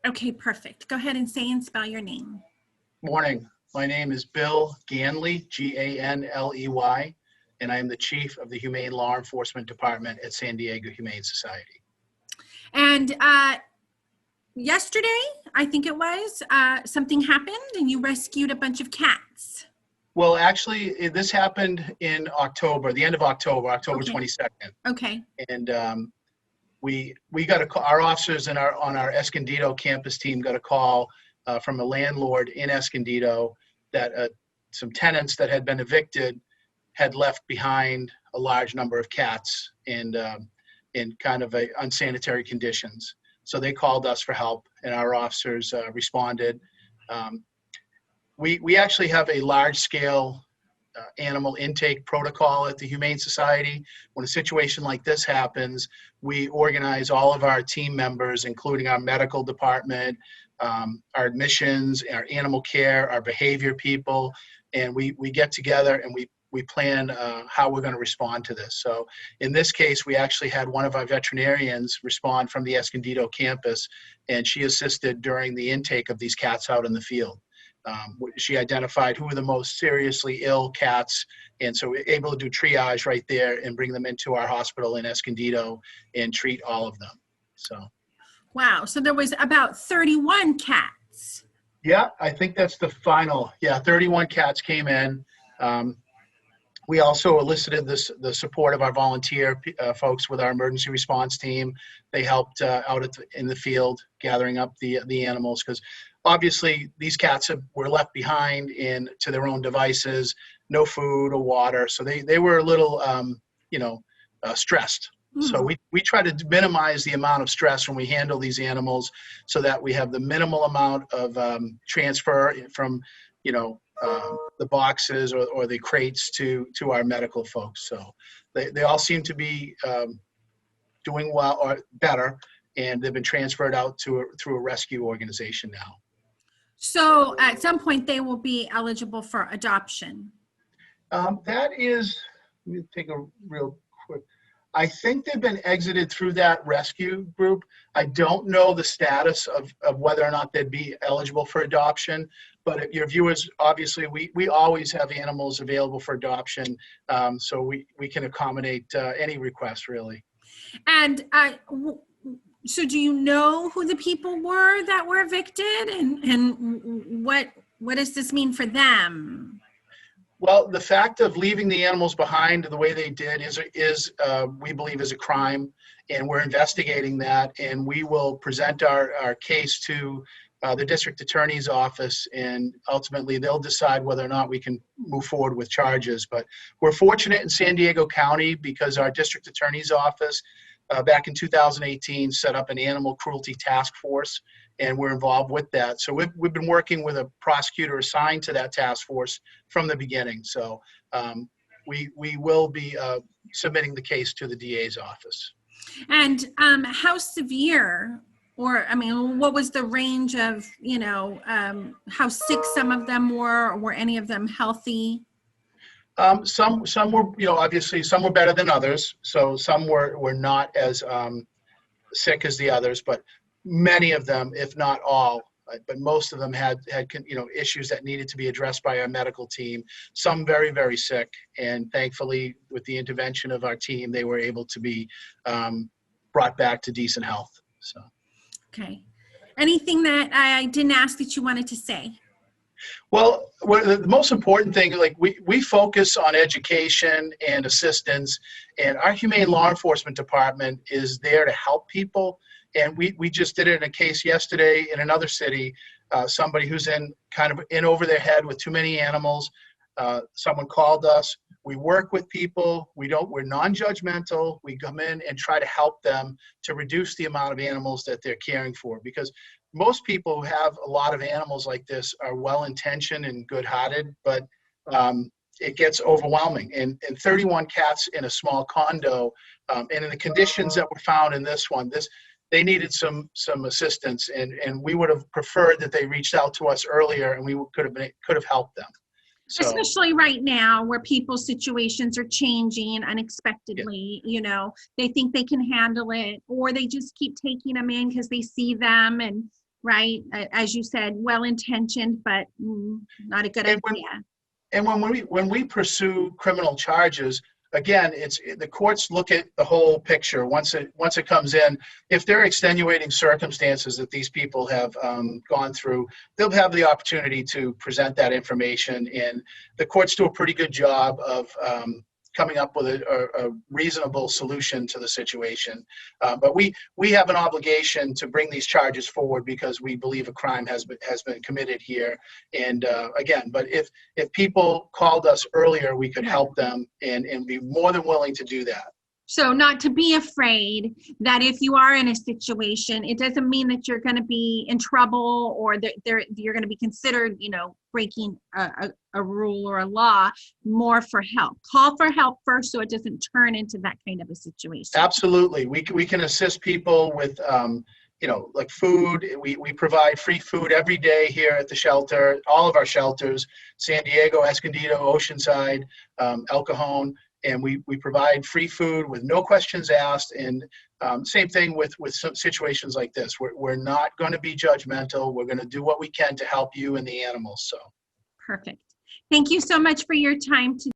Okay, perfect. Go ahead and say and spell your name. Morning. My name is Bill Ganley, Ganley, and I am the Chief of the Humane Law Enforcement Department at San Diego Humane Society. And yesterday, I think it was, something happened and you rescued a bunch of cats. Well, actually, this happened in October, the end of October, October Okay. 22nd. Okay. And we got a call, our officers on our Escondido campus team got a call from a landlord in Escondido that some tenants that had been evicted had left behind a large number of cats and in kind of unsanitary conditions. So they called us for help, and our officers responded. We actually have a large-scale animal intake protocol at the Humane Society. When a situation like this happens, we organize all of our team members, including our medical department, our admissions, our animal care, our behavior people, and we get together and we plan how we're going to respond to this. So in this case, we actually had one of our veterinarians respond from the Escondido campus, and she assisted during the intake of these cats out in the field. She identified who were the most seriously ill cats, and so we're able to do triage right there and bring them into our hospital in Escondido and treat all of them. So, wow. So there was about 31 cats. yeah, I think that's the final. Yeah, 31 cats came in. We also elicited the support of our volunteer folks with our emergency response team. They helped out in the field gathering up the animals, because obviously these cats were left behind to their own devices, no food or water. So they were a little, stressed. Mm-hmm. So we try to minimize the amount of stress when we handle these animals so that we have the minimal amount of transfer from, the boxes or the crates to our medical folks. So they all seem to be doing well or better, and they've been transferred out through a rescue organization now. So at some point they will be eligible for adoption. That is, let me take a real quick, I think they've been exited through that rescue group. I don't know the status of whether or not they'd be eligible for adoption, but if your viewers, obviously we always have animals available for adoption, so we can accommodate any request really. And so do you know who the people were that were evicted, and what does this mean for them? Well, the fact of leaving the animals behind the way they did is we believe is a crime, and we're investigating that, and we will present our case to the district attorney's office, and ultimately they'll decide whether or not we can move forward with charges. But we're fortunate in San Diego County because our district attorney's office back in 2018 set up an animal cruelty task force, and we're involved with that. So we've been working with a prosecutor assigned to that task force from the beginning. So we will be submitting the case to the DA's office. And how severe, or I mean, what was the range of, how sick some of them were, or were any of them healthy? Some were, obviously some were better than others. So some were not as sick as the others, but many of them, if not all, but most of them had issues that needed to be addressed by our medical team. Some very, very sick, and thankfully, with the intervention of our team, they were able to be brought back to decent health. So, okay. Anything that I didn't ask that you wanted to say? Well, the most important thing, like we focus on education and assistance, and our Humane Law Enforcement Department is there to help people. And we just did it in a case yesterday in another city, somebody who's in over their head with too many animals. Someone called us. We work with people. We're non-judgmental. We come in and try to help them to reduce the amount of animals that they're caring for, because most people who have a lot of animals like this are well-intentioned and good-hearted, but it gets overwhelming. And 31 cats in a small condo, and in the conditions that were found in this one, they needed some assistance, and we would have preferred that they reached out to us earlier, and we could have helped them. So, especially right now where people's situations are changing unexpectedly, they think they can handle it, or they just keep taking them in because they see them and right? As you said, well-intentioned, but not a good And idea. when we pursue criminal charges, again, the courts look at the whole picture once it comes in. If there are extenuating circumstances that these people have gone through, they'll have the opportunity to present that information, and the courts do a pretty good job of coming up with a reasonable solution to the situation. But we have an obligation to bring these charges forward because we believe a crime has been committed here. And again, but if people called us earlier, we could help them and be more than willing to do that. So not to be afraid that if you are in a situation, it doesn't mean that you're going to be in trouble or that you're going to be considered, breaking a rule or a law. More for help. Call for help first so it doesn't turn into that kind of a situation. Absolutely. We can assist people with, like food. We provide free food every day here at the shelter, all of our shelters, San Diego, Escondido, Oceanside, El Cajon. And we provide free food with no questions asked. And same thing with some situations like this. We're not going to be judgmental. We're going to do what we can to help you and the animals. So perfect. Thank you so much for your time today.